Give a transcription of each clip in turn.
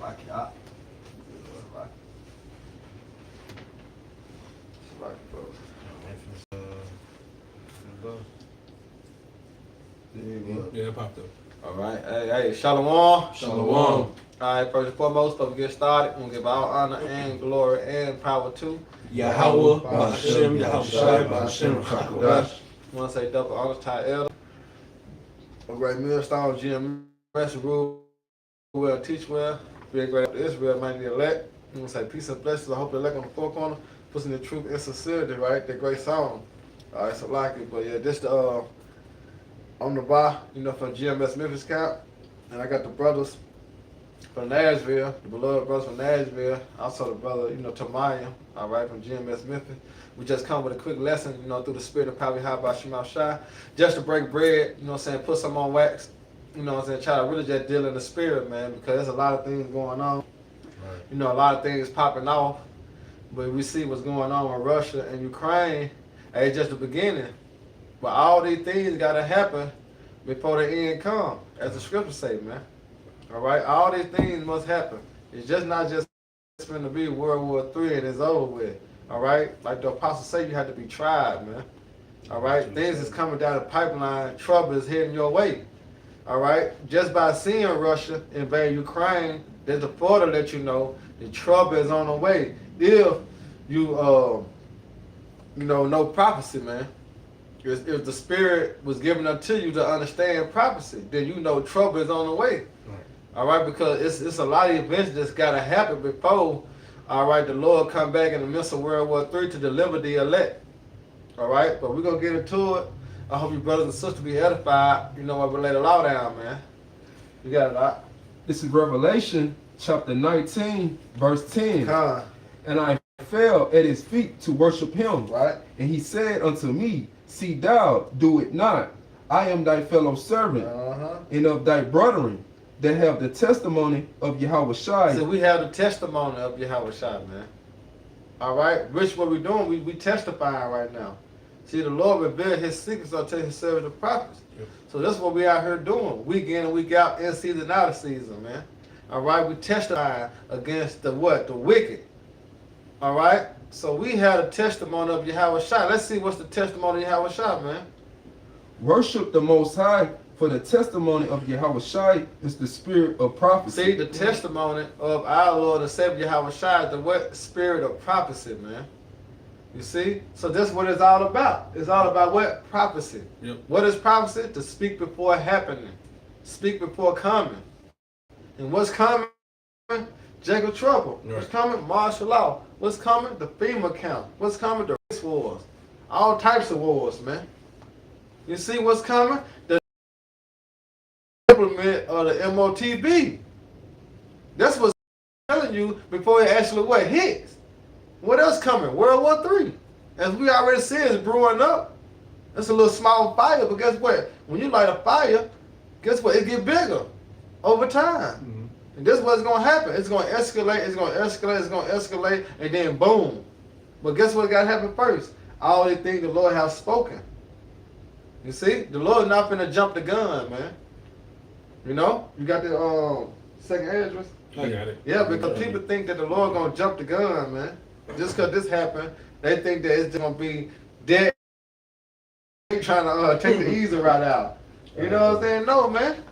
Like it up. Yeah, it popped up. All right. Hey, Shalom. Shalom. All right, first and foremost, before we get started, we're going to give all honor and glory and power to Yahweh, Ba'ashem, Yahweh Shai, Ba'ashem, Chakodash. I want to say double honors to our elder. A great millstone, GMS, rule well, teach well, be a great Israel, might be elect. I'm going to say peace and blessings. I hope the elect on the four corner, pushing the truth and sincerity, right? That great song. All right, so like it. But yeah, this the, on the bar, for GMS Memphis camp. And I got the brothers from Nashville, the beloved brothers from Nashville. Also the brother, Tamaya, all right, from GMS Memphis. We just come with a quick lesson, through the spirit of power, how about Shemal Shai, just to break bread, put some on wax, try to really just deal in the spirit, man, because there's a lot of things going on. Right. A lot of things popping off, but we see what's going on in Russia and Ukraine. And it's just the beginning. But all these things got to happen before the end come, as the scriptures say, man. All right? All these things must happen. It's just not just going to be World War III and it's over with. All right? Like the apostles say, you have to be tried, man. All right? Things is coming down the pipeline. Trouble is heading your way. All right? Just by seeing Russia invade Ukraine, there's a photo to let you know the trouble is on the way. If you, know prophecy, man. If the spirit was given unto you to understand prophecy, then trouble is on the way. Right. All right, because it's a lot of events that's got to happen before, all right, the Lord come back in the midst of World War III to deliver the elect. All right, but we're going to get into it. I hope you brothers and sisters be edified. What we lay the law down, man. You got it, out. This is Revelation chapter 19, verse 10. Come. And I fell at his feet to worship him. Right. And he said unto me, see thou do it not. I am thy fellow servant and of thy brethren that have the testimony of Yahweh Shai. So we have the testimony of Yahweh Shai, man. All right? Which what we're doing, we testifying right now. See, the Lord revealed his secrets unto his servant the prophets. Yep. So that's what we out here doing. Week in and week out, in season, out of season, man. All right? We testify against the what? The wicked. All right? So we had a testimony of Yahweh Shai. Let's see what's the testimony of Yahweh Shai, man. Worship the Most High, for the testimony of Yahweh Shai is the spirit of prophecy. See, the testimony of our Lord and Savior Yahweh Shai is the what? Spirit of prophecy, man. You see? So that's what it's all about. It's all about what? Prophecy. Yep. What is prophecy? To speak before happening. Speak before coming. And what's coming? Jacob trouble. Right. What's coming? Martial law. What's coming? The FEMA count. What's coming? The race wars. All types of wars, man. You see what's coming? The implement of the MOTB. That's what's telling you before it actually what hits. What else coming? World War III. As we already said, it's brewing up. It's a little small fire, but guess what? When you light a fire, guess what? It get bigger over time. Mm-hmm. And this is what's going to happen. It's going to escalate, it's going to escalate, it's going to escalate, and then boom. But guess what got to happen first? All the things the Lord has spoken. You see? The Lord not finna jump the gun, man. You got the second address? I got it. Yeah, because people think that the Lord going to jump the gun, man. Just because this happened, they think that it's going to be dead. Trying to take the easy route out. You know what I'm saying? No, man.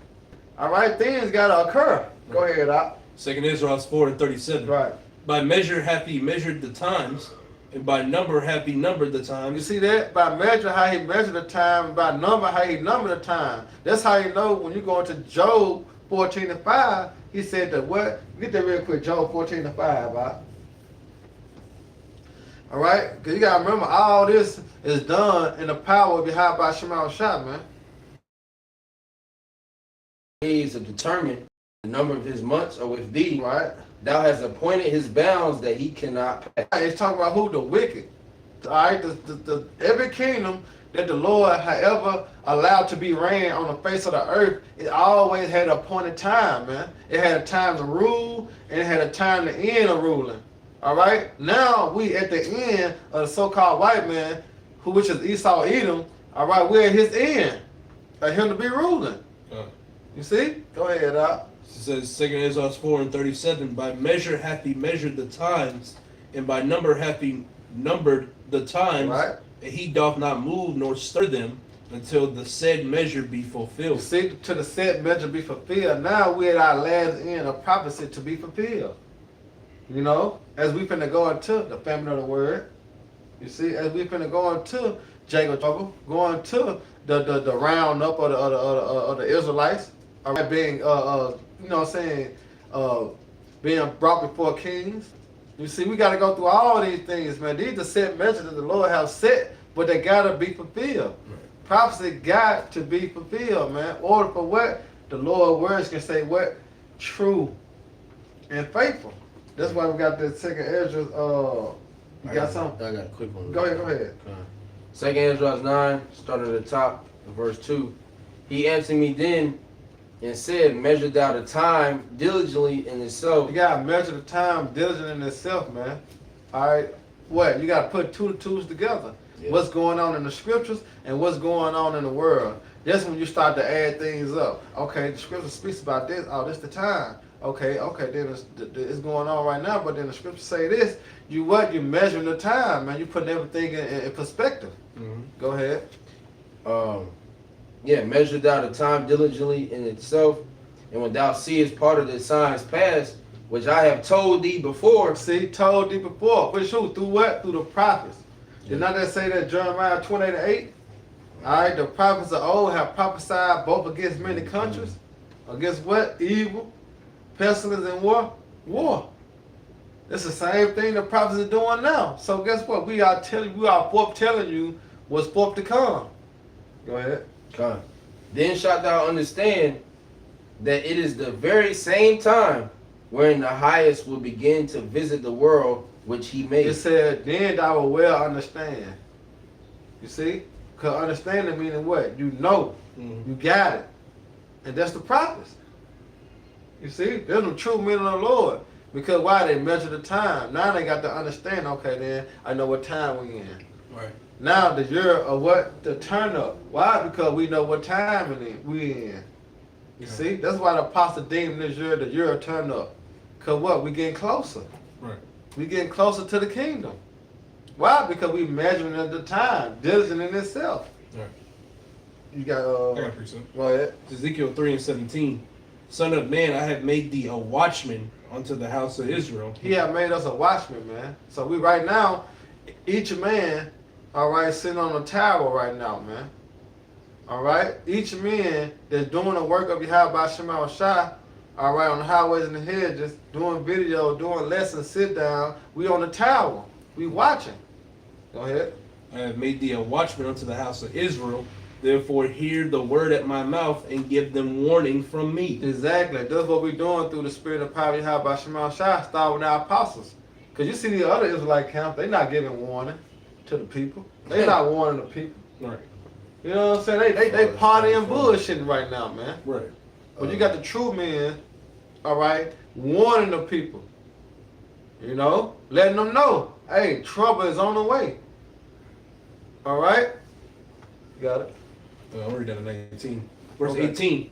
All right, things got to occur. Go ahead, Doc. 2nd Ezra 4:37. Right. By measure hath he measured the times, and by number hath he numbered the times. You see that? By measure how he measured the time, and by number how he numbered the time. That's how you know when you go into Job 14:5, he said that what? Get that real quick, Job 14:5, Doc. All right? Because you got to remember, all this is done in the power behind by Shemal Shai, man. Days of determine the number of his months are with thee. Right. Thou hast appointed his bounds that he cannot pass. It's talking about who? The wicked. All right? Every kingdom that the Lord had ever allowed to be ran on the face of the earth, it always had an appointed time, man. It had a time to rule, and it had a time to end of ruling. All right? Now, we at the end of the so-called white man, which is Esau Edom, all right, we're at his end, for him to be ruling. You see? Go ahead, Doc. says 2 Ezra 4:37, by measure hath he measured the times, and by number hath he numbered the times, Right. and he doth not move nor stir them until the said measure be You fulfilled. see, to the said measure be fulfilled. Now we're at our last end of prophecy to be fulfilled. You know, as we finna go into the famine of the word. You see, as we finna go into Jacob trouble, going to the roundup of the Israelites, all right, being you know what I'm saying, being brought before kings. You see, we got to go through all these things, man. These are set measures that the Lord have set, but they gotta be fulfilled. Prophecy got to be fulfilled, man. Order for what? The Lord's words can say what? True and faithful. That's why we got the second Ezra. You got something? I got a quick one. Go ahead. Okay. Second Ezra 9, starting at the top, verse 2. He answered me then and said, measure thou the time diligently in itself. You gotta measure the time diligent in itself, man. All right. What? You gotta put two to twos together. Yeah. What's going on in the scriptures and what's going on in the world. That's when you start to add things up. Okay, the scripture speaks about this. Oh, this the time. Okay, then it's going on right now, but then the scripture say this. You measuring the time, man. You putting everything in perspective. Mm-hmm. Go ahead. Measure thou the time diligently in itself, and when thou seest part of the signs past, which I have told thee before. See, told thee before. Which who? Through what? Through the prophets. Did not that say that Jeremiah 28:8? All right, the prophets of old have prophesied both against many countries. Against what? Evil, pestilence, and war. War. It's the same thing the prophets are doing now. So guess what? We are forth telling you what's forth to come. Go ahead. Come. Then shalt thou understand that it is the very same time wherein the highest will begin to visit the world which he made. It said, then thou will well understand. You see? Because understanding meaning what? You know. Mm-hmm. You got it. And that's the prophets. You see? There's the true meaning of the Lord. Because why? They measure the time. Now they got to understand, okay, then I know what time we in. Right. Now the year of what? The turn up. Why? Because we know what time we in. You see? That's why the apostle deemed this year the year of turn up. Because what? We getting closer. Right. We getting closer to the kingdom. Why? Because we measuring at the time. Diligent in itself. Right. You got, I got a precept. go ahead. Ezekiel 3:17. Son of man, I have made thee a watchman unto the house of Israel. He have made us a watchman, man. So we right now, each man, all right, sitting on a tower right now, man. All right? Each man that's doing the work of Yahweh Shema Shai, all right, on the highways and the hedges, doing video, doing lessons, sit down. We on the tower. We watching. Go ahead. I have made thee a watchman unto the house of Israel. Therefore hear the word at my mouth and give them warning from me. Exactly. That's what we're doing through the spirit of power Yahweh Shema Shai, start with our apostles. Because you see the other Israelite camps, they not giving warning to the people. They not warning the people. Right. You know what I'm saying? They partying bullshitting right now, man. Right. But you got the true men, all right, warning the people. You know, letting them know, hey, trouble is on the way. All right? You got it? I'll read that in 19. Verse Okay. 18.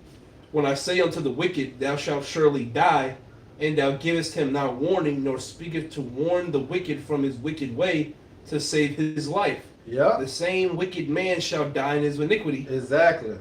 When I say unto the wicked, thou shalt surely die, and thou givest him not warning, nor speaketh to warn the wicked from his wicked way, to save his life. Yeah. The same wicked man shall die in his iniquity, Exactly.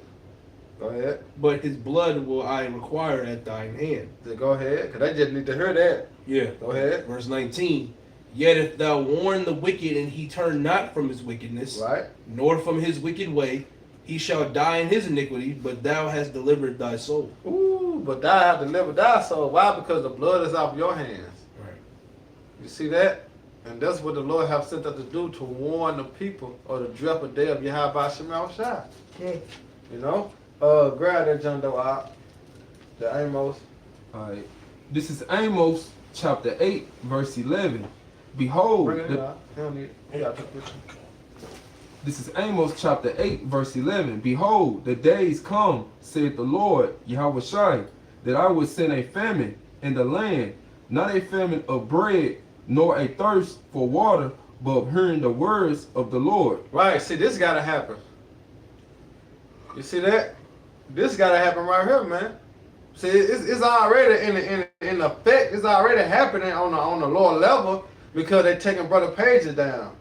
Go ahead. but his blood will I require at thine hand. Go ahead, because they just need to hear that. Yeah. Go ahead. Verse 19. Yet if thou warn the wicked, and he turn not from his wickedness, Right? nor from his wicked way, he shall die in his iniquity, but thou hast delivered thy soul. Ooh, but thou have delivered thy soul. Why? Because the blood is off your hands. Right. You see that? And that's what the Lord have sent us to do, to warn the people of the dreadful day of Yahweh Shema Shai. You know? Grab that John Doe out. The Amos. Alright. This is Amos chapter 8, verse 11. Behold, Bring it out. He don't need it. He got the picture. this is Amos chapter 8, verse 11. Behold, the days come, saith the Lord, Yahweh Shai, that I will send a famine in the land, not a famine of bread, nor a thirst for water, but of hearing the words of the Lord. Right. See, this got to happen. You see that? This got to happen right here, man. See, it's already in effect. It's already happening on the lower level because they taking brother pages down.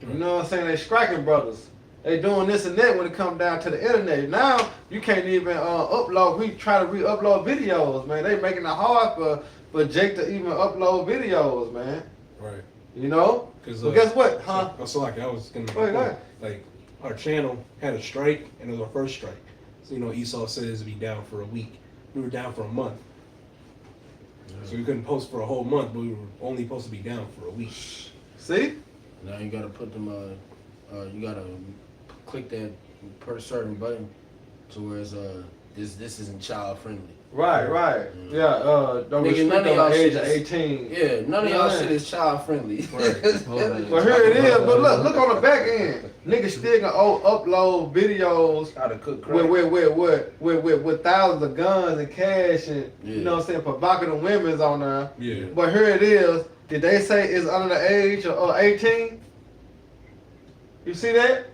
You know what I'm saying? They striking brothers. They doing this and that when it comes down to the internet. Now you can't even upload. We try to re-upload videos, man. They making it hard for Jake to even upload videos, man. Right. You know? Because guess what? Huh? So like I was gonna Go ahead. like our channel had a strike and it was our first strike. So Esau said us to be down for a week. We were down for a month. So we couldn't post for a whole month, but we were only supposed to be down for a week. See? Now you gotta put them. You gotta click that per certain button to where it's this isn't child friendly. Right. Yeah. Don't Nigga, restrict none of on y'all the age shit of is- 18. Yeah, none of y'all shit is child friendly. Right. Well, here it is. But look on the back end. Niggas still gonna upload videos How to cook crack. with thousands of guns and cash and you know what I'm saying, provocative women's on there. Yeah. But here it is. Did they say it's under the age of 18? You see that?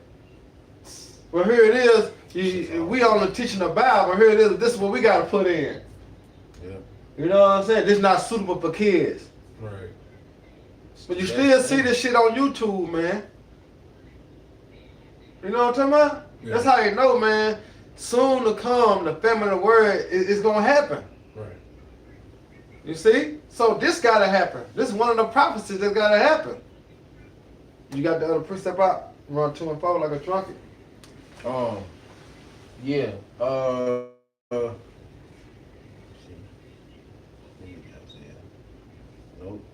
Well, here it is. We only teaching the Bible. Here it is. This is what we gotta put in. Yeah. You know what I'm saying? This is not suitable for kids. Right. But you still see this shit on YouTube, man. You know what I'm talking about? Yeah. That's how you know, man. Soon to come, the feminine word is gonna happen. Right. You see? So this gotta happen. This is one of the prophecies that gotta happen. You got the other precept out? Run 2 and 4 like a drunkie. Yeah. Nope.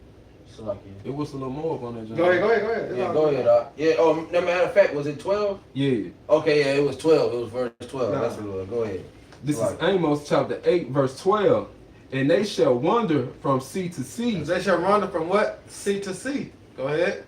So like It was a little more up on that. John. Go ahead. It's yeah, all go good. ahead. Yeah. Oh, no matter of fact, was it 12? Yeah. Okay, yeah, it was 12. It was verse 12. Nah. That's what it was. Go ahead. This Right. is Amos chapter 8, verse 12. And they shall wander from sea to sea, They shall run from what? Sea to sea. Go ahead.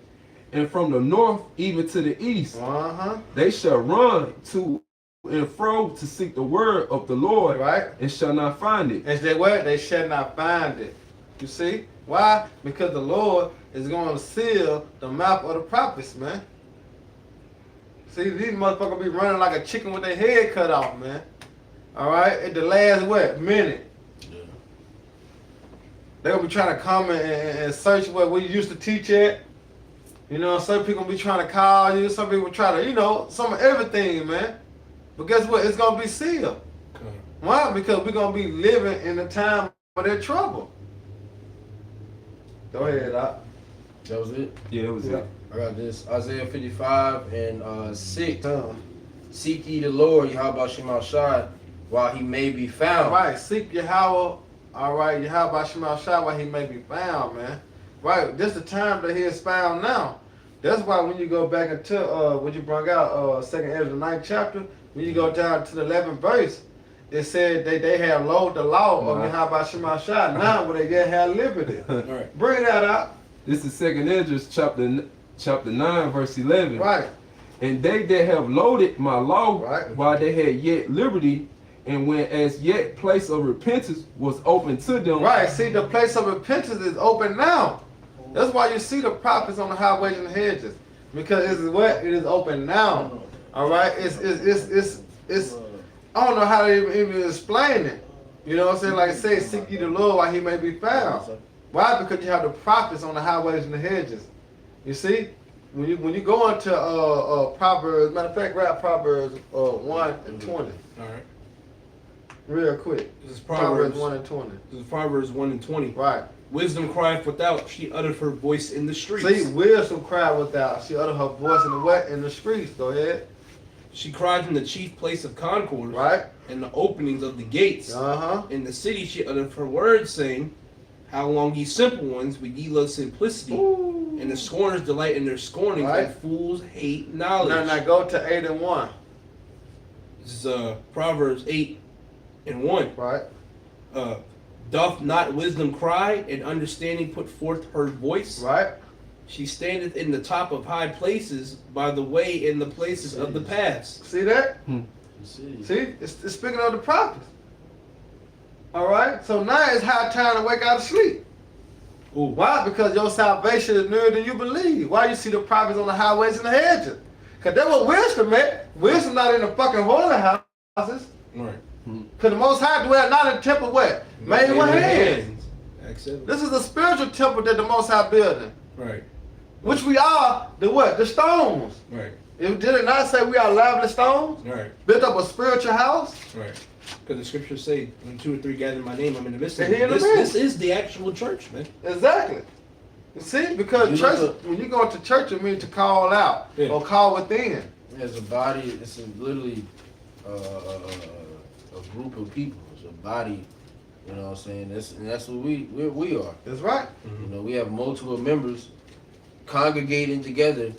and from the north even to the east. Uh-huh. They shall run to and fro to seek the word of the Lord, Right? and shall not find it. And they what? They shall not find it. You see? Why? Because the Lord is going to seal the mouth of the prophets, man. See, these motherfuckers be running like a chicken with their head cut off, man. All right? At the last what? Minute. Yeah. They're going to be trying to come and search what we used to teach at. You know, some people be trying to call you. Some people try to, some of everything, man. But guess what? It's going to be sealed. Okay. Why? Because we're going to be living in the time of their trouble. Go ahead, Doc. That was it? Yeah, it was Yeah. it. I got this. Isaiah 55 and 6. All Seek ye the Lord, Yahweh Shema Shai, while he may be found. right, seek Yahweh. All right, Yahweh Shema Shai while he may be found, man. Right, this the time that he is found now. That's why when you go back into what you brought out, 2nd Ezra, the 9th chapter, when you go down to the 11th verse, it said they have loathed the law of Yahweh Shema Shai. Now where they get have liberty. All right. Bring that out. This is 2nd Ezra chapter 9, verse 11. Right. And they that have loaded my law Right. while they had yet liberty, and when as yet place of repentance was open to them. Right. See, the place of repentance is open now. That's why you see the prophets on the highways and the hedges, because it is what it is open now. All right. It's I don't know how to even explain it. You know what I'm saying? Like I said, seek ye the Lord while he may be found. Why? Because you have the prophets on the highways and the hedges. You see, when you go into Proverbs, matter of fact, grab Proverbs 1 and 20, All right. real quick. This is Proverbs Proverbs. 1 and 20. This is Proverbs 1 and 20. Right. Wisdom crieth without; she uttered her voice in the streets. See, wisdom cried without. She uttered her voice in the what? In the streets. Go ahead. She cried in the chief place of concourse, Right. and the openings of the gates. Uh-huh. In the city she uttered her words, saying, "How long, ye simple ones, will ye love simplicity? Ooh. And the scorners delight in their scorning, Right. and fools hate knowledge." Now go to 8 and 1. This is Proverbs 8 and 1. Right. Doth not wisdom cry, and understanding put forth her voice? Right. She standeth in the top of high places, by the way in the places of the paths. See that? See? See? It's speaking of the prophets. All right. So now it's high time to wake out of sleep. Ooh. Why? Because your salvation is nearer than you believe. Why you see the prophets on the highways and the hedges? Because that's what wisdom at. Wisdom not in the fucking holy houses. Right. Because the Most High dwell not in the temple what? Made with hands. Acts 7. This is a spiritual temple that the Most High building. Right. Which we are, the what? The stones. Right. Did it not say we are lively stones? Right. Built up a spiritual house? Right. Because the scriptures say, when 2 or 3 gather in my name, I'm in the midst of And he them. in the This midst. is the actual church, man. Exactly. You see? Because You church, look when you go to church, it means to call out Yeah. or call within. As a body, it's literally a group of people. It's a body. You know what I'm saying? That's what we are. That's right. You know, we have multiple members congregating together.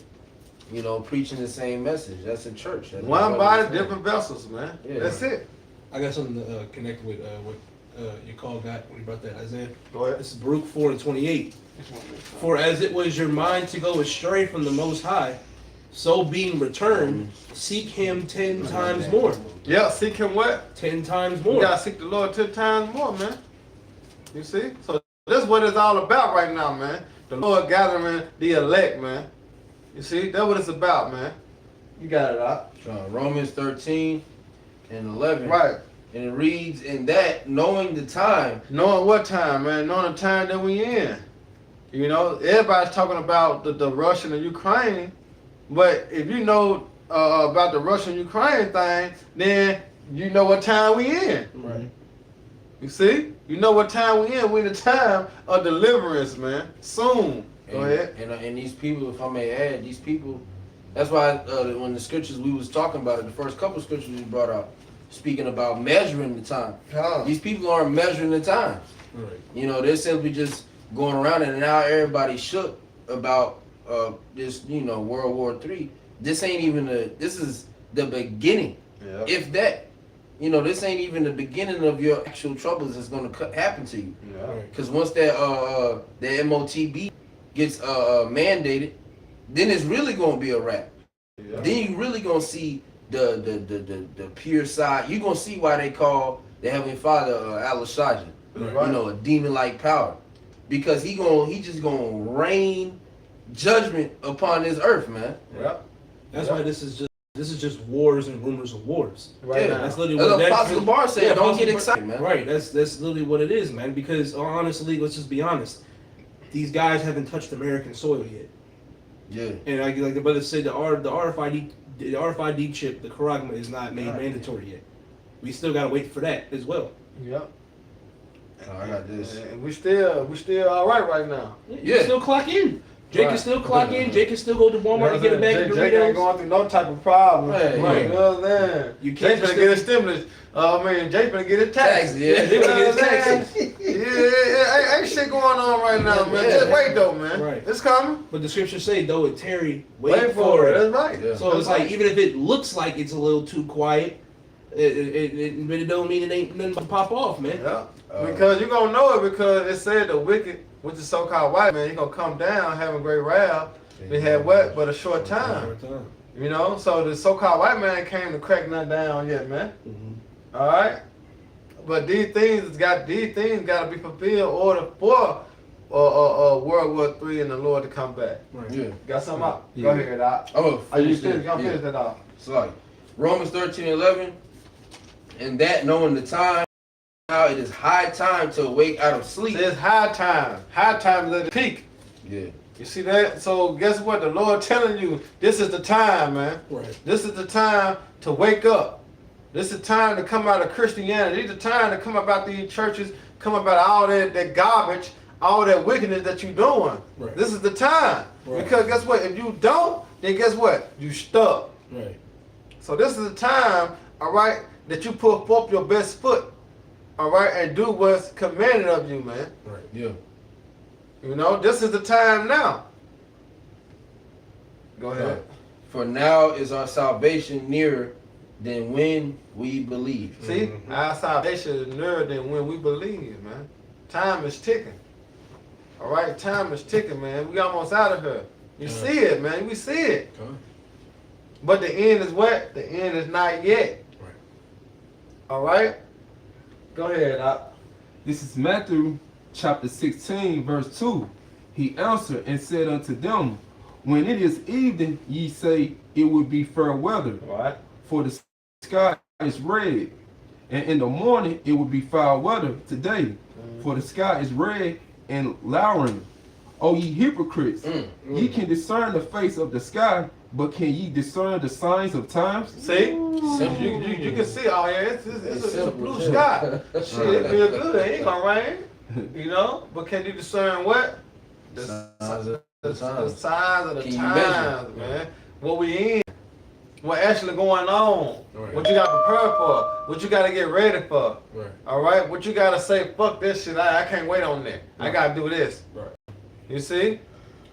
You know, preaching the same message. That's a church. That's One what body, it's saying. different vessels, man. Yeah. That's it. I got something to connect with what your call got when you brought that, Isaiah. Go ahead. This is Baruch 4:28. For as it was your mind to go astray from the Most High, so being returned, seek him 10 times more. Yeah, seek him what? 10 times You more. gotta seek the Lord 10 times more, man. You see? So this is what it's all about right now, man. The Lord gathering the elect, man. You see? That's what it's about, man. You got it out. Romans 13 and 11. Right. And it reads, in that, knowing the time. Knowing what time, man. Knowing the time that we in. You know, everybody's talking about the Russia and Ukraine. But if you know about the Russian-Ukraine thing, then you know what time we in. Right. You see? You know what time we in. We in the time of deliverance, man. Soon. Go ahead. And these people, if I may add, these people, that's why when the scriptures we was talking about it, the first couple of scriptures we brought out, speaking about measuring the time. These people aren't measuring the times. Right. You know, they're simply just going around and now everybody's shook about this, you know, World War III. This ain't even this is the beginning. Yeah. If that. You know, this ain't even the beginning of your actual troubles that's going to happen to you. Yeah. Right. Because once that the MOTB gets mandated, then it's really going to be a wrap. Yeah. Then you really going to see the pure side. You're going to see why they call the Heavenly Father Al-Shajan. Right. You know, a demon-like power. Because he just going to rain judgment upon this earth, man. Yeah. That's why this is just wars and rumors of wars. Right Yeah. now. That's literally That's what what that Apostle Bar said. Yeah, Don't Apostle get Bar- excited, man. Right. That's literally what it is, man. Because honestly, let's just be honest. These guys haven't touched American soil yet. Yeah. And like the brother said, the RFID chip, the Karagma, is not made mandatory yet. We still gotta wait for that as well. Yep. Oh, I got this. And we still all right now. You Yeah. can still clock in. Jake can Right. still clock in. Jake can still go to Walmart and get a bag of Jake ain't Doritos. going through no type of problem. Right. Right. You know what I'm saying? You Jake can't finna just get his stimulus. Jake finna get his taxes. Taxes, yeah. Jake finna get his taxes. Yeah, ain't shit going on right now, man. Yeah. Just wait though, man. Right. It's coming. But the scriptures say, though it tarry, wait, Wait for it. That's right. Yeah. So it's like, even if it looks like it's a little too quiet, it don't mean it ain't nothing to pop off, man. Yeah. Because you're gonna know it because it said the wicked, which is so-called white man, he gonna come down having great wrath. They had what? But a short time. You know, so the so-called white man came to crack nothing down yet, man. Mhm. All right, but these things got to be fulfilled in order for World War III and the Lord to come back. Right. Yeah. Got something out? Yeah. Go ahead, Doc. I'm gonna Are you finish finished? it. Y'all Yeah. finish that off. It's like Romans 13:11, and that knowing the time, now it is high time to awake out of sleep. It's high time. High time is at the peak. Yeah. You see that? So guess what? The Lord telling you this is the time, man. Right. This is the time to wake up. This is the time to come out of Christianity. This is the time to come about these churches, come about all that garbage, all that wickedness that you're doing. Right. This is the time. Right. Because guess what? If you don't, then guess what? You stuck. Right. So this is the time, all right, that you put forth your best foot, all right, and do what's commanded of you, man. Right. Yeah. You know, this is the time now. Go ahead. For now is our salvation nearer than when we believe. See, Mhm. our salvation is nearer than when we believe, man. Time is ticking. All right, time is ticking, man. We almost out of here. You Yeah. see it, man. We see it. Okay. But the end is what? The end is not yet. Right. All right? Go ahead, Doc. This is Matthew chapter 16, verse 2. He answered and said unto them, when it is evening, ye say it will be fair weather, All right. for the sky is red, And in the morning it will be foul weather today, for the sky is red and lowering. O ye hypocrites, ye can discern the face of the sky, but can ye discern the signs of times? See? Simple. You can see, oh yeah, it's a simple, blue too. sky. Shit, it feel good. It ain't gonna rain. You know? But can you discern what? The Signs of the times. signs of the Can you measure? times, man. What we in. What actually going on. Right. What you got prepared for. What you gotta get ready for. Right. Alright? What you gotta say, fuck this shit. I can't wait on that. I gotta do this. Right. You see?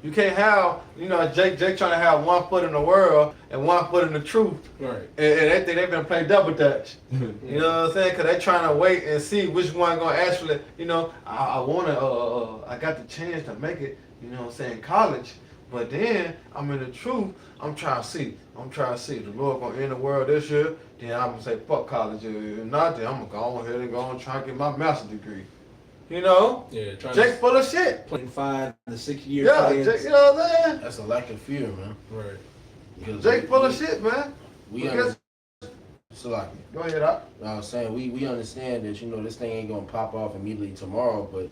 You can't have, Jake trying to have 1 foot in the world and 1 foot in the truth. Right. And they think they've been playing double dutch. You know what I'm saying? Because they trying to wait and see which one going to actually, I want to, I got the chance to make it, college. But then I'm in the truth. I'm trying to see. The Lord going to end the world this year. Then I'm going to say, fuck college. If not, then I'm going to go on ahead and go and try and get my master's degree. You know? Yeah. Trying Jake to full of shit. playing 5 to 6 year Yeah, plans. Jake, you know what I'm saying? That's a lack of fear, man. Right. Because Jake full of shit, man. We Because- understand. So like, Go ahead, up. I was saying, we understand that, this thing ain't gonna pop off immediately tomorrow, but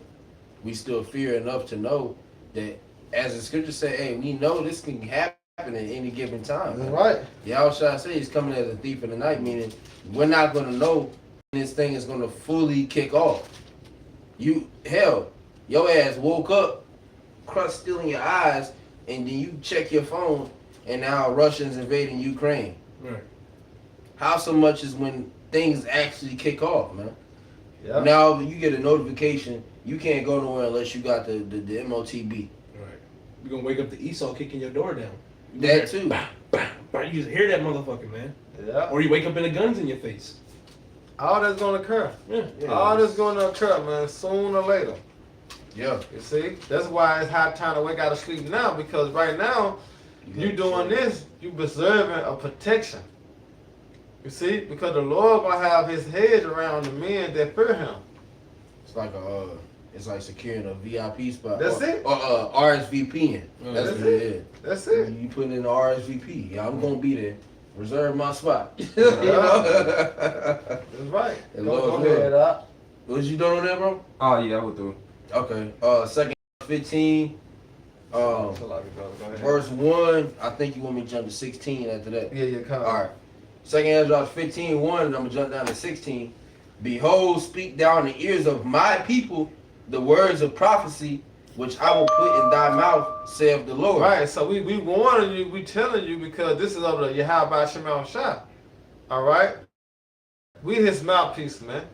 we still fear enough to know that, as the scriptures say, hey, we know this can happen at any given time. That's right. Yahushua said he's coming as a thief in the night, meaning we're not gonna know when this thing is gonna fully kick off. Your ass woke up, crust still in your eyes, and then you check your phone, and now Russians invading Ukraine. Right. How so much is when things actually kick off, man? Yeah. Now you get a notification, you can't go nowhere unless you got the MOTB. Right. You're gonna wake up to Esau kicking your door down. You That hear- too. Bah, bah, bah. You just hear that motherfucker, man. Yeah. Or you wake up and the guns in your face. All that's gonna occur. Yeah. All that's gonna occur, man, sooner or later. Yeah. You see? That's why it's high time to wake out of sleep now, because right now, you doing this, you preserving a protection. You see? Because the Lord gonna have his hedge around the men that fear him. It's like it's like securing a VIP spot. That's it. Or RSVPing. That's That's what it is. That's it. You put in the RSVP. Yeah, I'm gonna be there. Reserve my spot. You Yeah. know? That's right. And Go Lord's ahead, up. What you doing on that, bro? Oh yeah, I would do. Okay. 2nd 15. Go ahead. Verse 1. I think you want me to jump to 16 after that. Yeah, come. All right. 2nd Ezra 15:1, and I'm gonna jump down to 16. Behold, speak thou in the ears of my people the words of prophecy, which I will put in thy mouth, saith the Lord. Right, so we warning you, we telling you, because this is of the Yahweh Shemal Shah. All right? We his mouthpiece, man.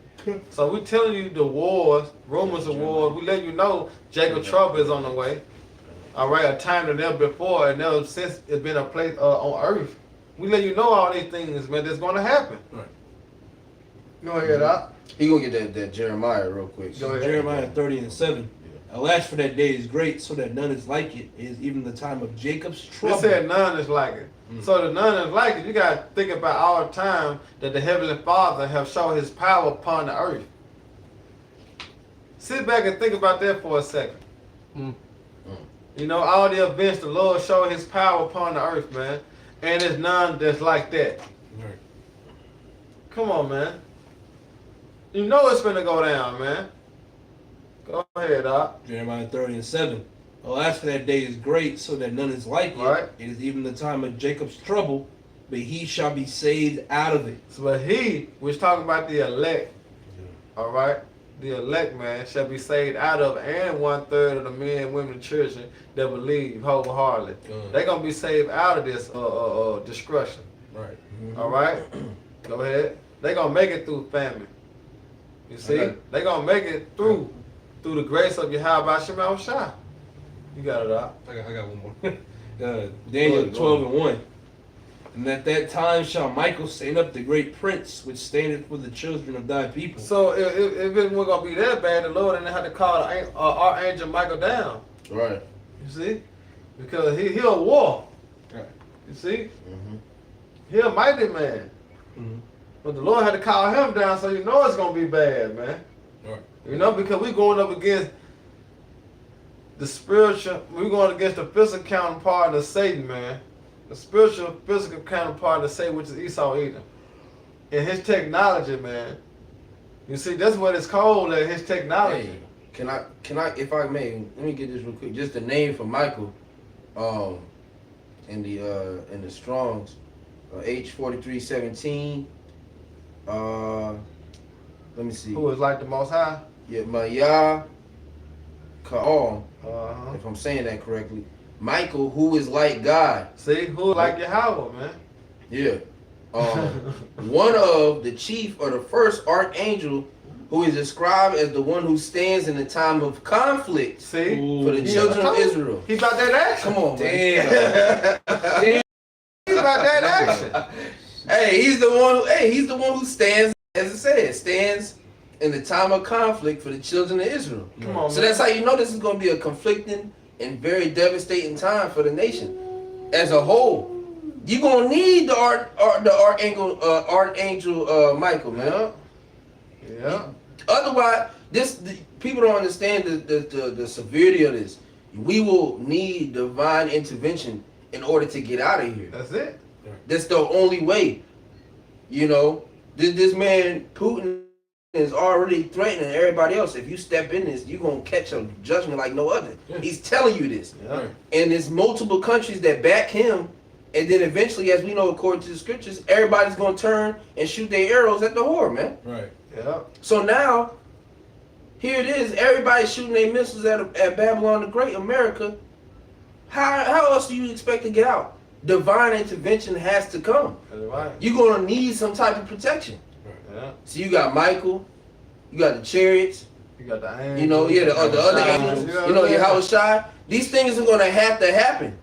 So we telling you the wars, rumors of wars. We let you know Jacob trouble is on the way. All right, a time that never before and never since it's been a place on earth. We let you know all these things, man, that's going to happen. Right. Go ahead, up. He gonna get that Jeremiah real quick. Go ahead. Jeremiah 30:7. Alas, for that day is great, so that none is like it. It is even the time of Jacob's It trouble. said none is like it. So the none is like it. You got to think about all the time that the Heavenly Father have shown his power upon the earth. Sit back and think about that for a second. You know, all the events the Lord showed his power upon the earth, man. And there's none that's like that. Right. Come on, man. You know it's gonna go down, man. Go ahead, Doc. Jeremiah 30:7. Alas, for that day is great, so that none is like it. Right. It is even the time of Jacob's trouble, but he shall be saved out of it. So, but he was talking about the elect. All right? The elect, man, shall be saved out of, and 1/3 of the men and women and children that believe wholeheartedly. They're going to be saved out of this destruction. Right. All right? Go ahead. They're going to make it through famine. You see? Okay. They're going to make it through the grace of Yahweh Shemal Shah. You got it out. I got one more. Daniel 12:1. And at that time shall Michael stand up, the great prince, which standeth for the children of thy people. So if it wasn't going to be that bad, the Lord didn't have to call Archangel Michael down. Right. You see? Because he'll war. Right. You see? Mm-hmm. He a mighty man. Mhm. But the Lord had to call him down, so you know it's going to be bad, man. Right. You know, because we're going up against the spiritual, we're going against the physical counterpart of Satan, man. The spiritual, physical counterpart of Satan, which is Esau Edom. And his technology, man, You see, that's what it's called, his technology. Hey, can I, if I may, let me get this real quick. Just the name for Michael, in the Strong's, H4317. Let me see. Who is like the Most High? Yeah, Maya Ka'al, Uh-huh. if I'm saying that correctly. Michael, who is like God. See, who like Yahweh, man? Yeah. One of the chief or the first archangel who is described as the one who stands in the time of conflict See? for the Ooh. children of Yeah. Israel. He about that action. Come on, man. Damn. He about that action. Hey, he's the one who stands, as it says, stands in the time of conflict for the children of Israel. Come on, So man. that's how you know this is going to be a conflicting and very devastating time for the nation as a whole. You're going to need the archangel Michael, man. Yeah. Yeah. Otherwise, people don't understand the severity of this. We will need divine intervention in order to get out of here. That's it. That's the only way. You know, this man Putin is already threatening everybody else. If you step in this, you're gonna catch a judgment like no other. Yeah. He's telling you this, Yeah. and there's multiple countries that back him. And then eventually, as we know, according to the scriptures, everybody's gonna turn and shoot their arrows at the whore, man. Right. Yeah. So now, here it is. Everybody's shooting their missiles at Babylon the Great, America. How else do you expect to get out? Divine intervention has to come. That's right. You're gonna need some type of protection. Yeah. So you got Michael, you got the chariots, You got the angels. you know, the other angels, you know, Yahweh Shai. These things are gonna have to happen.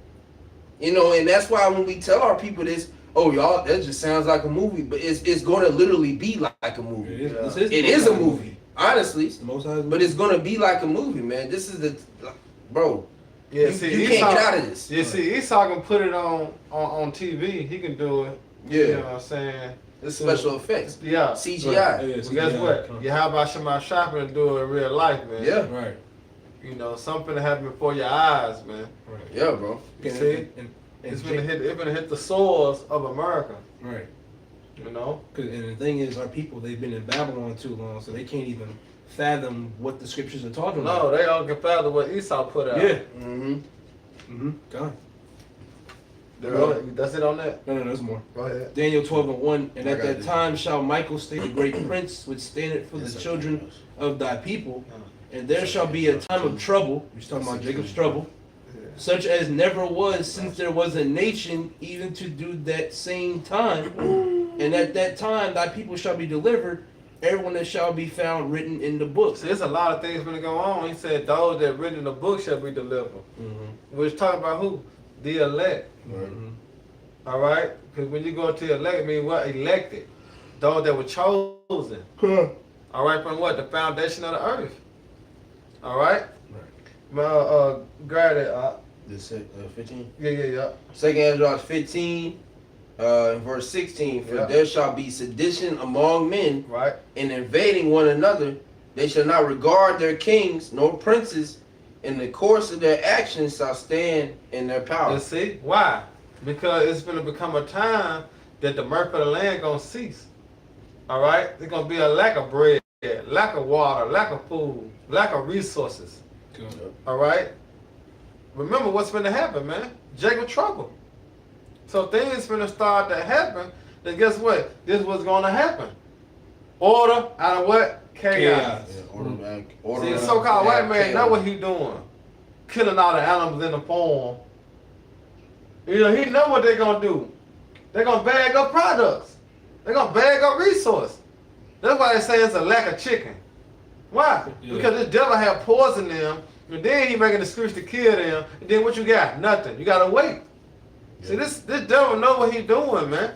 You know, and that's why when we tell our people this, oh y'all, that just sounds like a movie, but it's gonna literally be like a movie. It is, Yeah. It is a movie, honestly. It's the Most High's But it's gonna be like a movie, man. This is the bro. Yeah, you, see, you Esau, can't get out of this. Yeah, see, Esau can put it on TV. He can do it. Yeah, You know what I'm saying? it's special effects, Yeah. CGI. Yeah, Well, CGI. guess what? You how about Shema shopping and do it in real life, man? Yeah, Right. You know, something happen before your eyes, man. Right. yeah, bro. And- See? and It's gonna hit the sores of America. right. You know? And the thing is, our people, they've been in Babylon too long, so they can't even fathom what the scriptures are talking about. No, they all can fathom what Esau put out. Yeah. Mm-hmm. Mm-hmm. God. That's it on that. No, there's more. Go ahead. Daniel 12:1. And I at got that this. time shall Michael stay the great prince, which standeth for the children of thy people. And there shall be a time of trouble. He's talking about Jacob's trouble. Such as never was since there was a nation, even to do that same time. And at that time thy people shall be delivered, everyone that shall be found written in the book. See, there's a lot of things gonna go on. He said, "Those that written in the book shall be delivered." Mm-hmm. We're talking about who? The elect. Mm-hmm. All right, because when you go to elect, it means what? Elected. Those that were chosen. All right, from what? The foundation of the earth. All right. Grab it. This 15. Yeah. Second Ezra 15, in verse 16. For Yeah. there shall be sedition among men, Right. and invading one another. They shall not regard their kings nor princes. In the course of their actions shall stand in their power. You see why? Because it's going to become a time that the mirth of the land gonna cease. All right. There's gonna be a lack of bread, lack of water, lack of food, lack of resources. All right. Remember what's going to happen, man. Jacob trouble. So things going to start to happen. Then guess what? This is what's going to happen. Order out of what? Chaos. Chaos. Yeah, order back. Order See, the back. so-called white man Chaos. know what he doing. Killing all the animals in the farm. You know, he know what they're going to do. They're going to bag up products. They're going to bag up resources. That's why they say it's a lack of chicken. Why? Yeah. Because this devil have poisoned them, and then he making excuse to kill them, and then what you got? Nothing. You gotta wait. See, this devil know what he doing, man.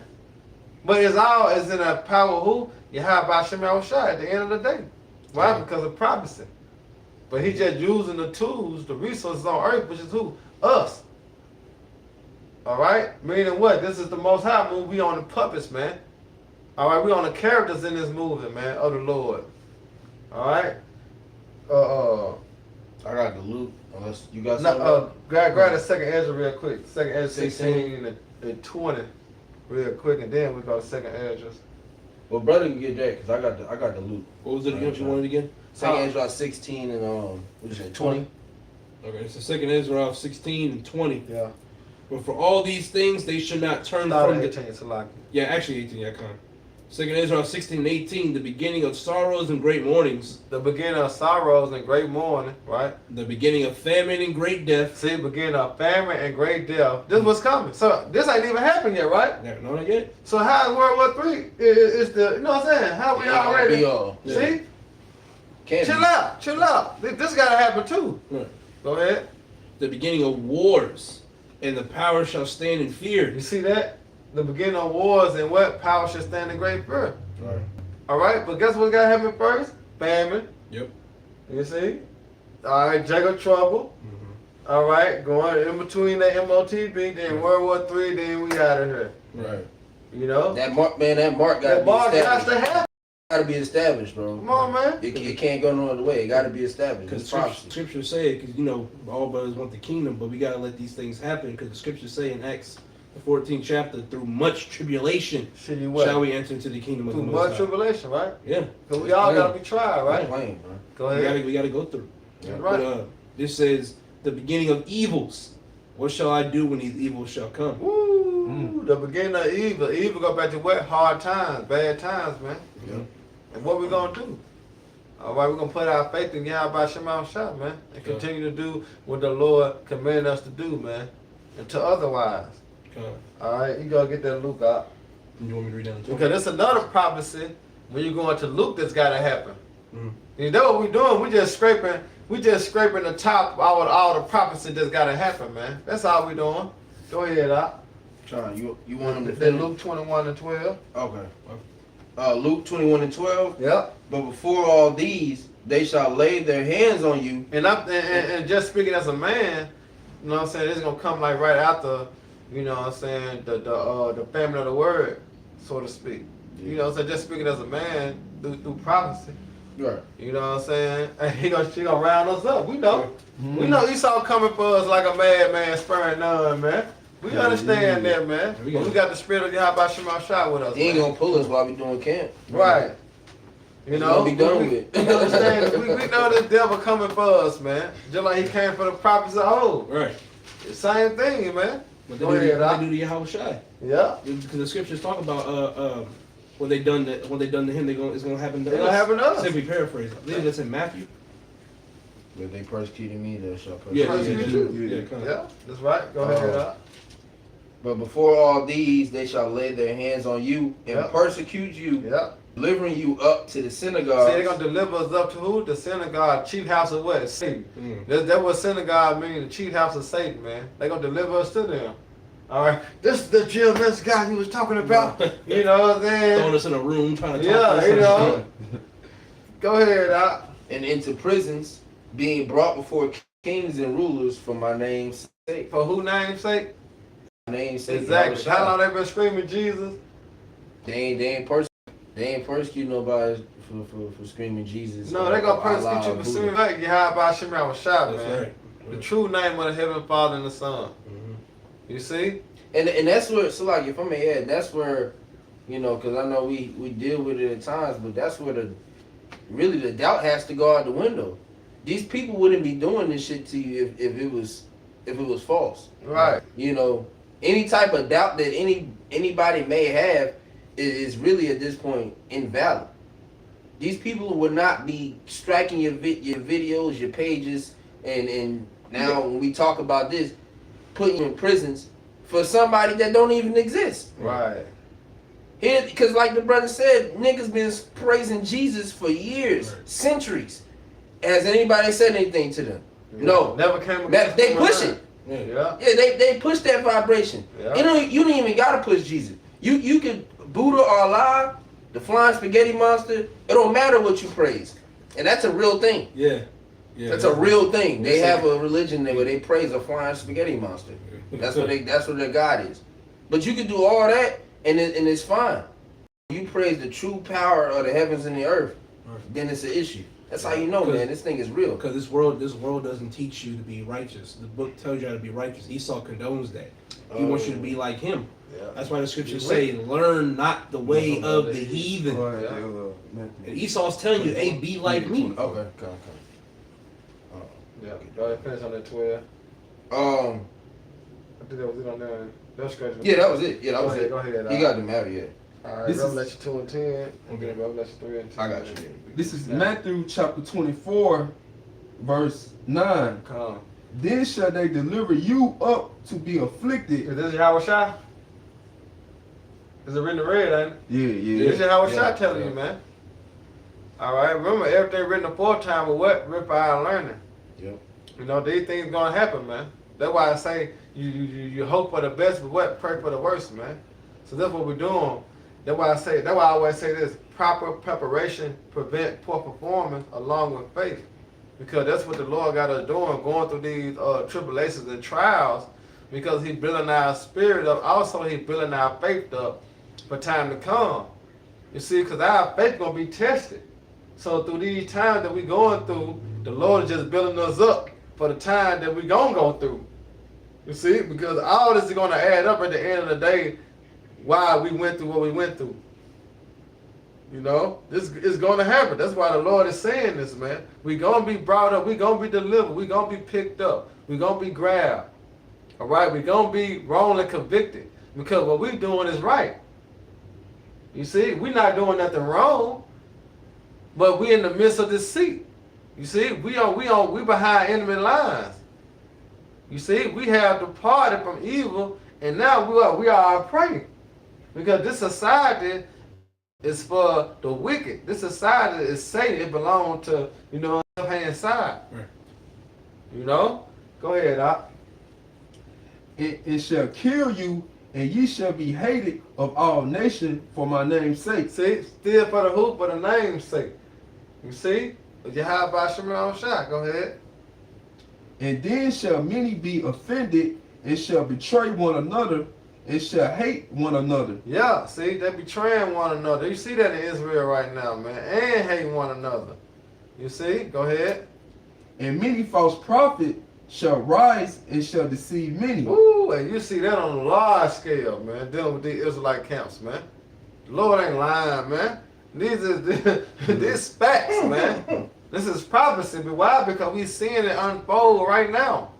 But it's all is in the power of who? Yahweh Shema Shai at the end of the day. Why? Yeah. Because of prophecy. But he just using the tools, the resources on earth, which is who? Us. All right? Meaning what? This is the Most High movie. We on the puppets, man. All right? We on the characters in this movie, man, of the Lord. All right? I got the loot. Unless you got No, something. grab the second Ezra real quick. Second Ezra 16. 16 and 20 real quick, and then we go to second Ezra. Well, brother can get that because I got the loot. What was it again? You wanted again? Second Ezra 16 and what is it, 20? Okay, so Second Ezra 16 and 20. Yeah. But for all these things, they should not turn Start from at the... 18, it's like Yeah, actually 18, yeah, come. Second Ezra 16 and 18, the beginning of sorrows and great mournings, the beginning of sorrows and great mourning, right? the beginning of famine and great death. See, beginning of famine and great death. This was coming. So this ain't even happened yet, right? No, not yet. So how is World War III? Is the, you know what I'm saying? How we Yeah, already? be all. See? Can't Chill be. out, chill out. This gotta happen too. Right. Go ahead. The beginning of wars, and the power shall stand in fear. You see that? The beginning of wars and what? Power should stand in great fear. Right. All right, but guess what got to happen first? Famine. Yep. You see? All right, Jacob trouble. Mm-hmm. All right, going in between the MOTB, then World War III, then we out of here. Right. You know? That mark, man, that mark got That to be bar got established. to happen. Got to be established, bro. Come on, man. It can't go no other way. It got to be established. Because It's prophecy. scripture say, because you know all brothers want the kingdom, but we gotta let these things happen. Because the scriptures say in Acts, the 14th chapter, through much tribulation Shit, you what? shall we enter into the kingdom of Through the much Most High. tribulation, right? Yeah, Because we all got to be tried, right? Plain, bro. Go ahead. we gotta go through. Yeah. Right. But this says the beginning of evils. What shall I do when these evils shall come? Woo! The beginning of evil. Evil go back to what? Hard times, bad times, man. Yeah. And what we gonna do? All right, we're gonna put our faith in Yahweh Shema Shah, man, and Yeah. continue to do what the Lord commanded us to do, man, until otherwise. All right, you gotta get that Luke out You want me to read down the because it's another prophecy when you go into Luke that's gotta happen. Mhm. You know what we doing? We just scraping the top of all the prophecy that's gotta happen, man. That's all we doing. Go ahead, out. Sean, you want him to Then finish? Luke 21 and 12. Okay. Luke 21 and 12. Yep. But before all these, they shall lay their hands on you. And just speaking as a man, you know what I'm saying, it's gonna come like right after, you know what I'm saying, the famine of the word, so to speak. You know what I'm saying, just speaking as a man through prophecy. Right. You know what I'm saying? And she gonna round us up. We know. We know Esau coming for us like a madman spurring none, man. We understand that, man. We But we got the spirit of Yahweh Shema Shah with us. He ain't man. gonna pull us while we doing camp. Right. You It's know, gonna be done we, with. we understand. we know this devil coming for us, man. Just like he came for the prophets of old. Right. Same thing, man. What Go ahead, Doc. they do to Yahweh Shai. Yeah. Because the scriptures talk about what they done to him, it's gonna happen to It's us. gonna happen to us. Simply paraphrase. I believe that's in Matthew. If they persecuted me, they shall persecute Yeah, Persecute you. you. Yeah, come on. Yeah, that's right. Go ahead, Doc. But before all these, they shall lay their hands on you and Yep. persecute you, Yeah. delivering you up to the See, synagogue. they're gonna deliver us up to who? The synagogue, chief house of what? Satan. Mm. That's what synagogue means, the chief house of Satan, man. They're gonna deliver us to them. All right. This is the GMS guy he was talking about. You know what I'm saying? Throwing us in a room trying to Yeah, talk to us. you know. Go ahead, Doc. And into prisons, being brought before kings and rulers for my name's sake. For who name's sake? My name's sake. Exactly. Yahweh How long Shai. they been screaming Jesus? They ain't persecute nobody for screaming Jesus. No, or- they gonna or persecute Allah you or for Buddha. screaming back. Yahweh Shema Shah, That's man. right. The true name of the Heavenly Father and the Son. Mhm. You see? And that's where, so like, if I may add, that's where, you know, because I know we deal with it at times, but that's where really the doubt has to go out the window. These people wouldn't be doing this shit to you if it was false. Right. You know, any type of doubt that anybody may have is really at this point invalid. These people would not be striking your videos, your pages, and now when we talk about this, putting you in prisons for somebody that don't even exist. Right. Here, because like the brother said, niggas been praising Jesus for years, Right. centuries. Has anybody said anything to them? No. Never came That, they push it. Yeah. Yeah. Yeah, they push that vibration. Yeah. You don't even gotta push Jesus. You could Buddha or Allah, the flying spaghetti monster. It don't matter what you praise, and that's a real thing. Yeah. Yeah. That's a real thing. They Yes, have a religion where they praise a flying spaghetti monster. That's what their God is. But you can do all that, and it's fine. You praise the true power of the heavens and the earth, then it's an issue. That's how you know, man. This thing is real. Because this world doesn't teach you to be righteous. The book tells you how to be righteous. Esau condones that. He wants you to be like him. Yeah. That's why the scriptures You say, "Learn not the way of the heathen." Go ahead, Yeah. Matthew. And Esau's telling you, "Hey, be like me." Okay, okay. Yeah. Go ahead, finish on that 12. I think that was it on there. That's crazy. Yeah, that was it. Yeah, that Go was ahead, it. go ahead. You got the matter, yeah. All right, This is- Revelation 2 and 10. I'm getting Revelation 3 and 10. I got you. This is Matthew chapter 24, verse 9. Come. Then shall they deliver you up to be afflicted. Is this Yahweh Shai? Is it written in red, ain't it? Yeah, This is yeah. Yahweh Shai Yeah, telling yeah. you, man. All right, remember everything written the fourth time with what? Rip our learning. Yep. You know, these things gonna happen, man. That's why I say you hope for the best, but what? Pray for the worst, man. So that's what we're doing. That's why I always say this: proper preparation prevent poor performance along with faith. Because that's what the Lord got us doing, going through these tribulations and trials, because He's building our spirit up. Also, He's building our faith up for time to come. You see, because our faith gonna be tested. So through these times that we going through, the Lord is just building us up for the time that we gonna go through. You see, because all this is gonna add up at the end of the day. Why we went through what we went through. You know, this is going to happen. That's why the Lord is saying this, man. We're going to be brought up. We're going to be delivered. We're going to be picked up. We're going to be grabbed. All right? We're going to be wrongly convicted because what we're doing is right. You see, we're not doing nothing wrong, but we're in the midst of this seat. You see, we behind enemy lines. You see, we have departed from evil, and now we are a prey. Because this society is for the wicked. This society is Satan. It belongs to, the left-hand side. Right. You know? Go ahead, Doc. It shall kill you, and ye shall be hated of all nations for my name's sake. See? Still for the hoop, for the name's sake. You see? Yahweh Shemel Shah. Go ahead. And then shall many be offended, and shall betray one another, and shall hate one another. Yeah, see? They're betraying one another. You see that in Israel right now, man. And hating one another. You see? Go ahead. And many false prophets shall rise and shall deceive many. Ooh, and you see that on a large scale, man, dealing with these Israelite camps, man. The Lord ain't lying, man. These facts, man. This is prophecy. But why? Because we seeing it unfold right now.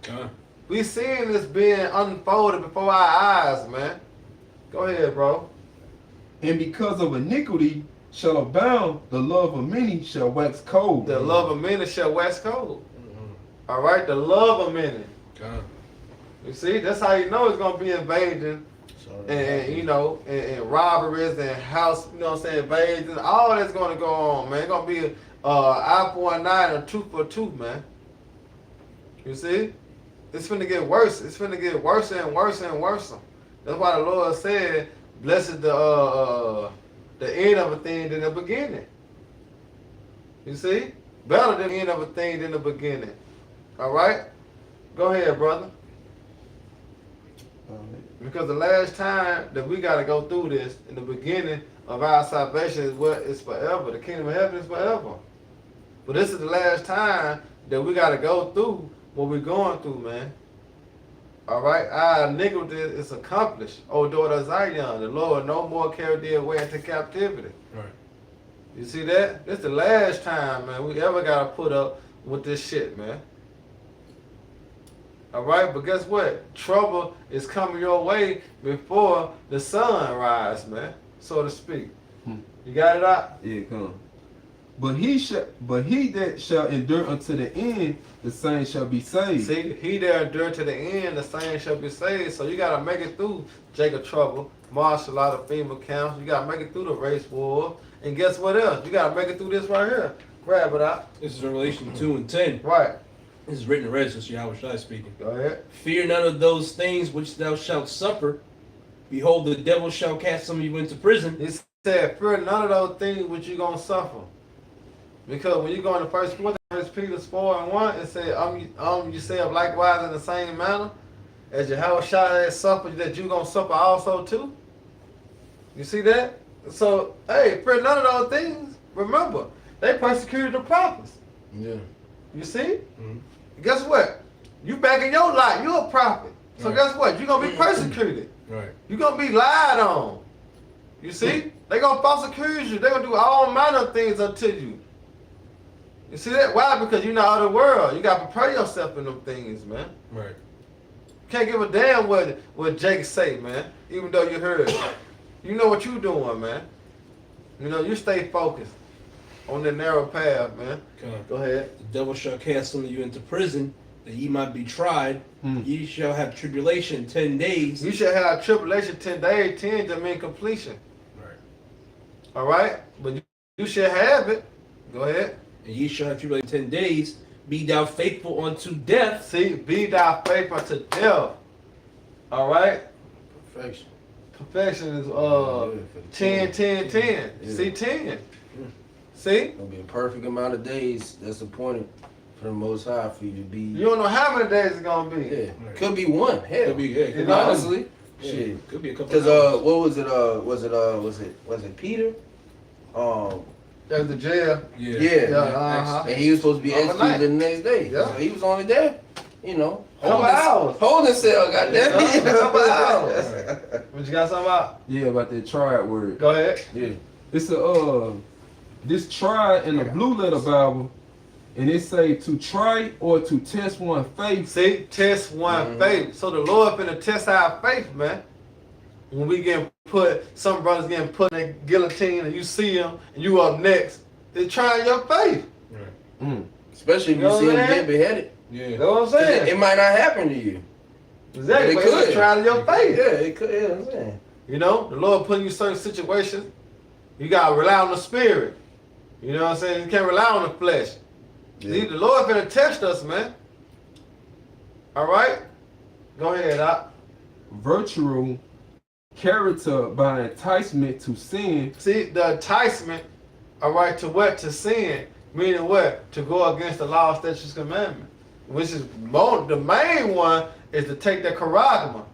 We seeing this being unfolded before our eyes, man. Go ahead, bro. And because of iniquity shall abound, the love of many shall wax cold. The love of many shall wax cold. All right, the love of many. You see, that's how you know it's gonna be invading, and robberies and house, invasions. All that's gonna go on, man. It's gonna be eye for an eye and a tooth for a tooth, man. You see, it's finna get worse. It's finna get worse and worse and worse. That's why the Lord said, "Blessed the end of a thing than the beginning." You see, better than the end of a thing than the beginning. All right, go ahead, brother. Because the last time that we got to go through this, in the beginning of our salvation, is what is forever. The kingdom of heaven is forever. But this is the last time that we got to go through what we're going through, man. All right, our iniquity is accomplished. O daughter of Zion, the Lord no more carried thee away into captivity. Right. You see that? This is the last time, man, we ever got to put up with this shit, man. All right, but guess what? Trouble is coming your way before the sun rise, man, so to speak. You got it out? Yeah, come. But he that shall endure unto the end, the same shall be saved. See, he that endure to the end, the same shall be saved. So you gotta make it through Jacob trouble, martial law, the female camps. You gotta make it through the race war, and guess what else? You gotta make it through this right here. Grab it out. This is Revelation 2 and 10. Right. This is written in red, since Yahweh Shai speaking. Go ahead. Fear none of those things which thou shalt suffer. Behold, the devil shall cast some of you into prison. He said, fear none of those things which you're going to suffer. Because when you go into 1 Peter 4 and 1, it said, you say of likewise in the same manner as Yahweh Shai has suffered, that you're going to suffer also too. You see that? So, hey, fear none of those things. Remember, they persecuted the prophets. Yeah. You see? Mhm. Guess what? You back in your life. You're a prophet. So Right. guess what? You're going to be persecuted. Right. You're going to be lied on. You see? They're going to false accuse you. They're going to do all manner of things unto you. You see that? Why? Because you're not of the world. You got to prepare yourself in them things, man. Right. Can't give a damn what Jake say, man. Even though you heard it. You know what you doing, man. You know, you stay focused on the narrow path, man. Go ahead. The devil shall cast some of you into prison, that ye might be tried. Ye shall have tribulation 10 days. You should have tribulation 10 days, 10 to mean completion. Right. All right? But you should have it. Go ahead. And ye shall have tribulation 10 days. Be thou faithful unto death. See, be thou faithful to death. All right? Perfection. Perfection is for the 10, 10, 10. Yeah. See, 10. See? Gonna be a perfect amount of days that's appointed for the Most High for you to be. You don't know how many days it's going to be. Yeah. Right. Could be one. Hell. Could be, yeah, could You be know? Honestly. Yeah, Shit. could be a couple. Cause hours. what was it? Was it Peter? That's the jail. Yeah. Yeah, uh-huh. And he was supposed to be Overnight. executed the next day. Yeah. So he was only there, you know, Couple hours. holding cell, goddamn. Yeah, couple hours. Right. What you got something about? Yeah, about that triad word. Go ahead. Yeah. It's this try in the Blue Letter Bible, and it say to try or to test one faith. See, test one faith. So the Lord finna test our faith, man. When we get put, some brothers getting put in a guillotine and you see them and you up next, they're trying your faith. Right. Especially if You know you see what him I'm get beheaded. Yeah. You know what I'm 'Cause saying? It might not happen to you. Exactly. It But could. it's trying your faith. Yeah, it could. Yeah, I'm saying. You know, the Lord putting you in certain situations. You gotta rely on the Spirit. You know what I'm saying? You can't rely on the flesh. See, the Lord finna test us, man. All right? Go ahead, Doc. Virtual character by enticement to sin. See, the enticement, all right, to what? To sin. Meaning what? To go against the law, statutes, commandment. Which is the main one is to take the charagma.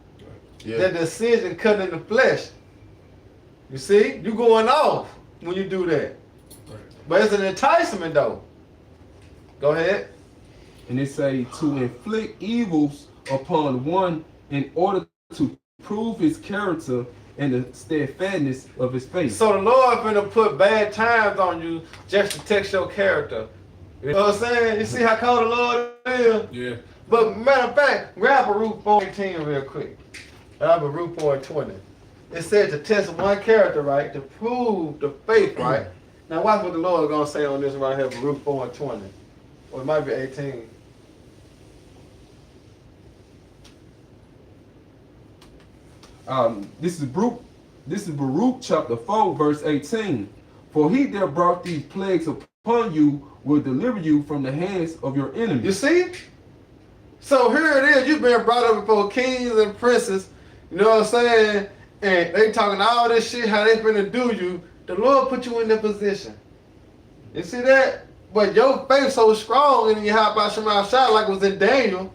Yeah. That decision cut in the flesh. You see? You going off when you do that. Right. But it's an enticement though. Go ahead. And it say to inflict evils upon one in order to prove his character and the steadfastness of his faith. So the Lord finna put bad times on you just to test your character. You know what I'm saying? You see how cold the Lord is? Yeah. But matter of fact, grab a Ruth 4:18 real quick. Grab a Ruth 4:20. It said to test one character, right? To prove the faith, right? Now watch what the Lord is gonna say on this right here, Ruth 4:20. Or it might be 18. This is Baruch chapter 4 verse 18. For he that brought these plagues upon you will deliver you from the hands of your You enemies. see? So here it is. You've been brought up before kings and princes. You know what I'm saying? And they talking all this shit, how they finna do you. The Lord put you in that position. You see that? But your faith so strong, and you hop out your mouth shot like it was in Daniel,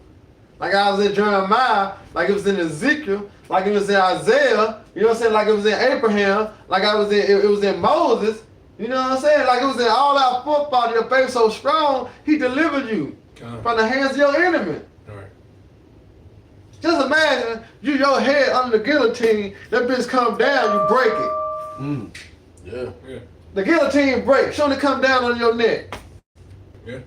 like I was in Jeremiah, like it was in Ezekiel, like it was in Isaiah. You know what I'm saying? Like it was in Abraham, like it was in Moses. You know what I'm saying? Like it was in all our forefathers. Your faith so strong, He delivered you from the hands of your enemy. All right. Just imagine your head under the guillotine, that bitch come down, you break it. Yeah. Yeah. The guillotine breaks, she only come down on your neck. Yeah.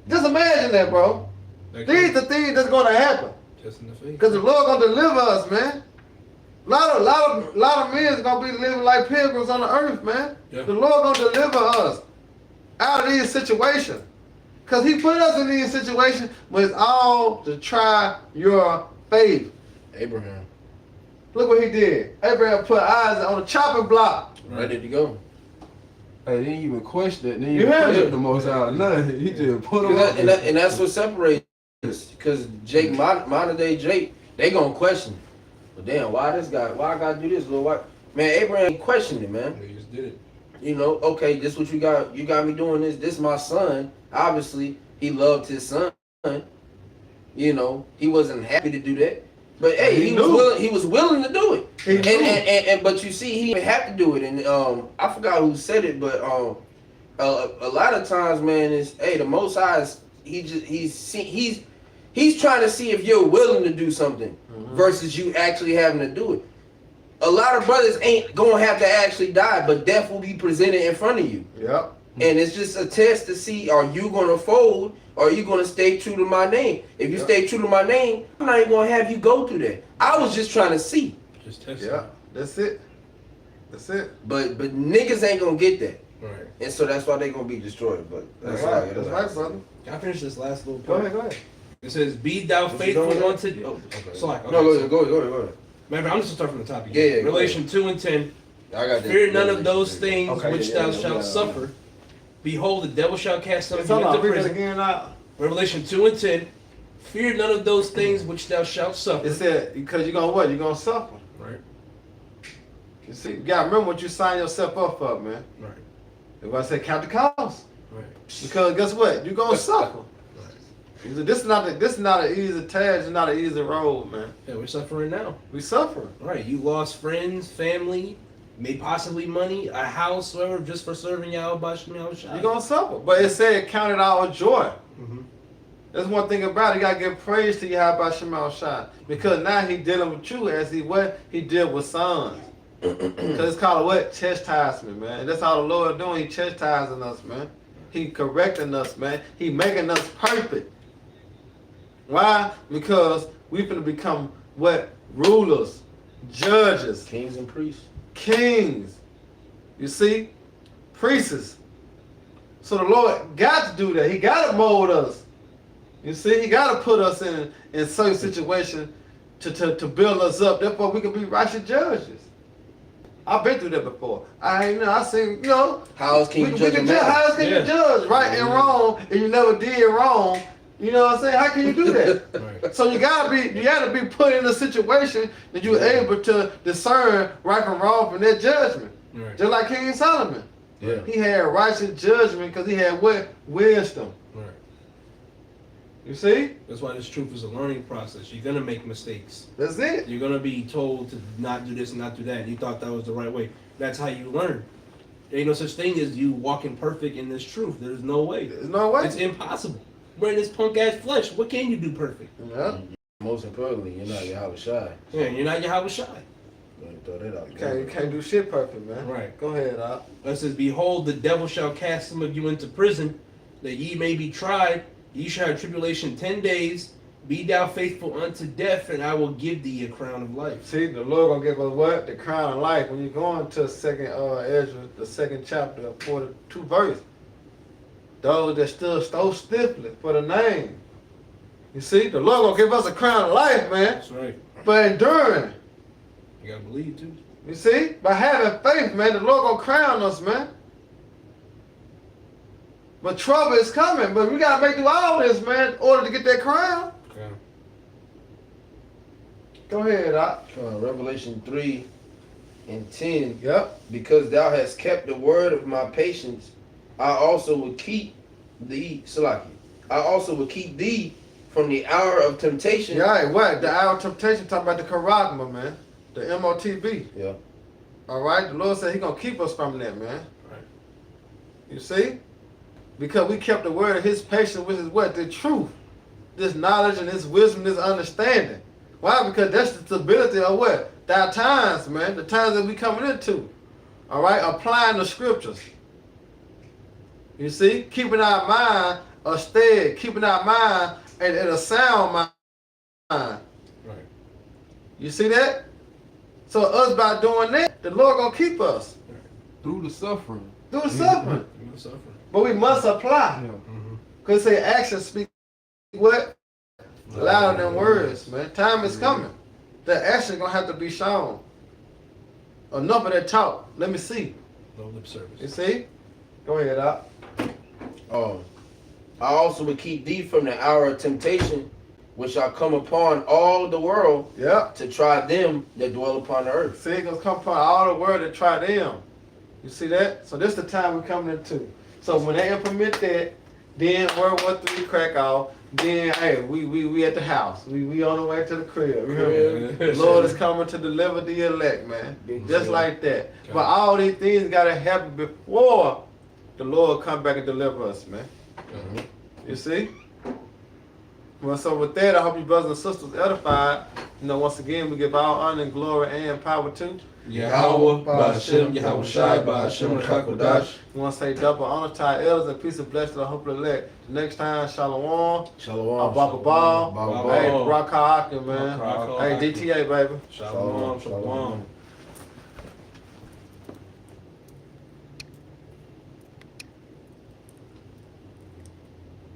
Just imagine that, bro. That These are things that's gonna happen. Just in the face. Because the Lord gonna deliver us, man. A lot of men is gonna be living like pilgrims on the earth, man. Yeah. The Lord gonna deliver us out of these situations. Because He put us in these situations, but it's all to try your faith. Abraham. Look what he did. Abraham put Isaac on the chopping block. Ready to go. Hey, they didn't even question it. They You didn't heard question it. the most out. Nothing. He just put them up. And that's what separates us. Because Jake, modern day Jake, they gonna question. But damn, why this guy? Why I gotta do this? Lord? Why? Man, Abraham questioned it, man. They just did it. You know, okay, this what you got. You got me doing this. This my son. Obviously, he loved his son. You know, he wasn't happy to do that. But hey, he was knew. willing. He was willing to do it. He knew. And but you see, he didn't have to do it. And I forgot who said it, but a lot of times, man, is hey, the Most High is he's He's trying to see if you're willing to do something Mhm. versus you actually having to do it. A lot of brothers ain't gonna have to actually die, but death will be presented in front of you. Yep. And it's just a test to see, are you gonna fold or are you gonna stay true to my name? If you Yep. stay true to my name, I'm not even gonna have you go through that. I was just trying to see. Just test Yeah. That's it. That's it. But niggas ain't gonna get that. Right. And so that's why they gonna be destroyed. But That's all right. That's right, brother. Can I finish this last little Go part? ahead. Go ahead. It says, "Be thou What you faithful doing? unto." Oh, Okay. so like, okay, No, so- go ahead. Matter of fact, I'm just gonna start from the top Yeah, again. yeah, go Revelation 2:10. I got that. Fear none of those things Okay, which yeah, thou yeah, shalt yeah. suffer. Behold, the devil shall cast some of you Hold into on. Read it prison. again now. Revelation 2:10. Fear none of those things which thou shalt suffer. It said, because you're going to what? You're going to suffer. Right, You see, you got to remember what you sign yourself up for, man. right, If I say count the cost. right. Because guess what? You're going to suffer. Right. This is not an easy task. It's not an easy road, man. Yeah, we're suffering now. We suffer. Right, you lost friends, family, maybe possibly money, a house, whatever, just for serving Yahweh Shem Yahushua. You're going to suffer. But it said count it all joy. Mhm. That's one thing about it. You got to give praise to Yahweh Shema Shai. Because now he dealing with you as he deal with sons. Because it's called what? Chastisement, man. That's all the Lord doing. He chastising us, man. He correcting us, man. He making us perfect. Why? Because we finna become what? Rulers, judges, Kings and priests. kings. You see? Priests. So the Lord got to do that. He got to mold us. You see? He got to put us in certain situations to build us up. Therefore, we can be righteous judges. I've been through that before. I seen, How else can you judge a can man? how else can Yeah. you judge right and wrong if you never did wrong? You know what I'm saying? How can you do that? Right. So you gotta be put in a situation that you're able to discern right from wrong from that judgment. Right. Just like King Solomon. Yeah. He had righteous judgment because he had what? Wisdom. Right. You see? That's why this truth is a learning process. You're gonna make mistakes. That's it. You're gonna be told to not do this and not do that. And you thought that was the right way. That's how you learn. There ain't no such thing as you walking perfect in this truth. There's no way. There's no way. It's impossible. We're in this punk ass flesh. What can you do perfect? Yeah. Most importantly, you're not Yahweh Shai. Yeah, you're not Yahweh Shai. Throw that out. You can't do shit perfect, man. Right. Go ahead, Doc. It says, "Behold, the devil shall cast some of you into prison, that ye may be tried. Ye shall have tribulation 10 days. Be thou faithful unto death, and I will give thee a crown of life." See, the Lord gonna give us what? The crown of life. When you go into second Ezra, the second chapter, 42 verse. Those that stood so stiffly for the name. You see, the Lord gonna give us a crown of life, man. That's right. For enduring. You gotta believe too. You see? By having faith, man, the Lord gonna crown us, man. But trouble is coming. But we gotta make through all this, man, in order to get that crown. Okay. Go ahead, Doc. Revelation 3:10. Yep. Because thou hast kept the word of my patience, I also will keep thee, Salaki. I also will keep thee from the hour of temptation. Yeah, what? The hour of temptation, talking about the charagma, man. The MOTB. Yeah. All right? The Lord said he going to keep us from that, man. Right. You see? Because we kept the word of his patience, which is what? The truth. This knowledge and this wisdom, this understanding. Why? Because that's the stability of what? Our times, man. The times that we coming into. All right? Applying the scriptures. You see? Keeping our mind steady. Keeping our mind in a sound mind. Right. You see that? So us by doing that, the Lord gonna keep us Through the suffering. through the suffering. You're gonna suffer. But we must apply. Yeah. Mm-hmm. Because say actions speak what? Louder than words, man. Time is coming. The action gonna have to be shown. Enough of that talk. Let me see. No lip You service. see? Go ahead, Doc. I also will keep thee from the hour of temptation, which shall come upon all the world Yep. to try them that dwell upon the earth. See, it's gonna come upon all the world to try them. You see that? So this the time we're coming into. So when they implement that, then World War III crack off, then hey, we at the house. We on the way to the crib. Remember? The Lord is coming to deliver the elect, man. Just like that. Okay. But all these things gotta happen before the Lord come back and deliver us, man. Mhm. You see? Well, so with that, I hope you brothers and sisters edified. You know, once again, we give all honor and glory and power to. Yahweh, Ba'ashem, Yahweh Shai, Ba'ashem, Rakakodash. We want to say double honor to our elders and peace and blessings to the hope of the elect. Next time, Shalom. Shalom. Abba Ball. Baba Baba. Hey, Brock Hawkin, man. Rock Hey, Hawkin. DTA, baby. Shalom, shalom.